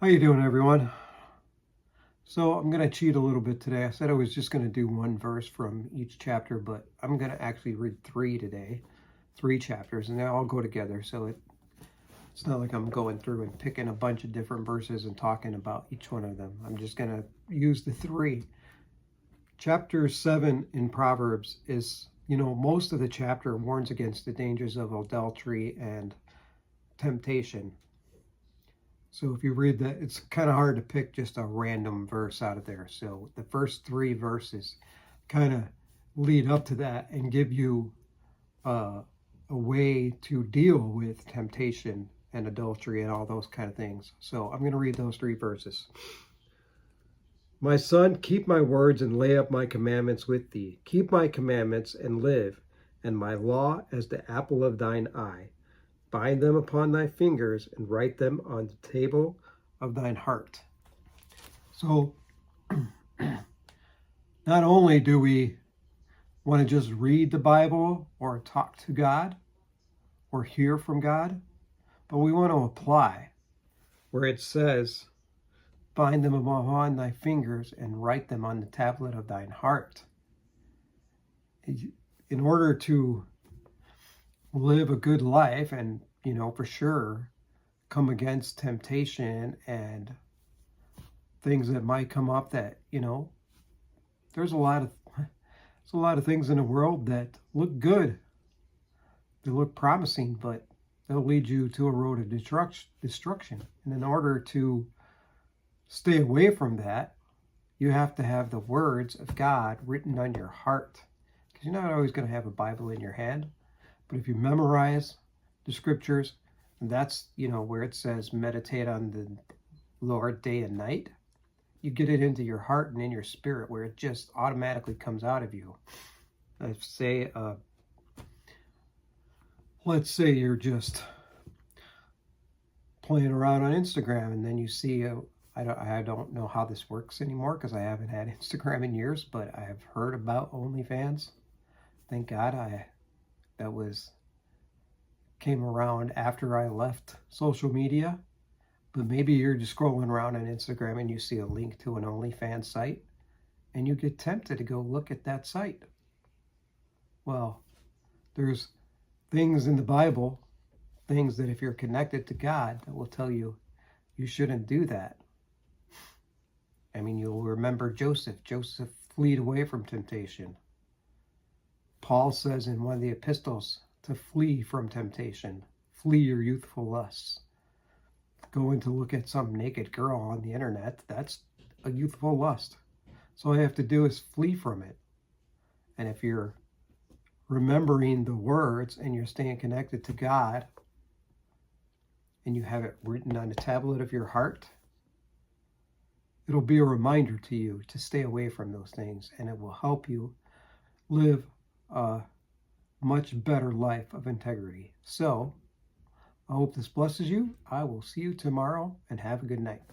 How you doing, everyone? So I'm going to cheat a little bit today. I said I was just going to do one verse from each chapter, but I'm going to actually read three today, three chapters, and they all go together. So it's not like I'm going through and picking a bunch of different verses and talking about each one of them. I'm just going to use the three. Chapter 7 in Proverbs is, most of the chapter warns against the dangers of adultery and temptation. So if you read that, it's kind of hard to pick just a random verse out of there. So the first three verses kind of lead up to that and give you a way to deal with temptation and adultery and all those kind of things. So I'm going to read those three verses. My son, keep my words and lay up my commandments with thee. Keep my commandments and live, and my law as the apple of thine eye. Bind them upon thy fingers and write them on the table of thine heart. So not only do we want to just read the Bible or talk to God or hear from God, but we want to apply where it says, bind them upon thy fingers and write them on the tablet of thine heart. In order to live a good life and, for sure, come against temptation and things that might come up that, there's a lot of things in the world that look good. They look promising, but they'll lead you to a road of destruction. And in order to stay away from that, you have to have the words of God written on your heart. Because you're not always going to have a Bible in your hand. But if you memorize the scriptures, and that's, where it says meditate on the Lord day and night, you get it into your heart and in your spirit where it just automatically comes out of you. Let's say you're just playing around on Instagram and then you see, I don't know how this works anymore because I haven't had Instagram in years, but I have heard about OnlyFans. Thank God came around after I left social media. But maybe you're just scrolling around on Instagram and you see a link to an OnlyFans site and you get tempted to go look at that site. Well, there's things in the Bible, things that if you're connected to God, that will tell you you shouldn't do that. I mean, you'll remember Joseph. Joseph fled away from temptation. Paul says in one of the epistles to flee from temptation. Flee your youthful lusts. Going to look at some naked girl on the internet, that's a youthful lust. So all you have to do is flee from it. And if you're remembering the words and you're staying connected to God and you have it written on the tablet of your heart, it'll be a reminder to you to stay away from those things, and it will help you live a much better life of integrity. So I hope this blesses you. I will see you tomorrow, and have a good night.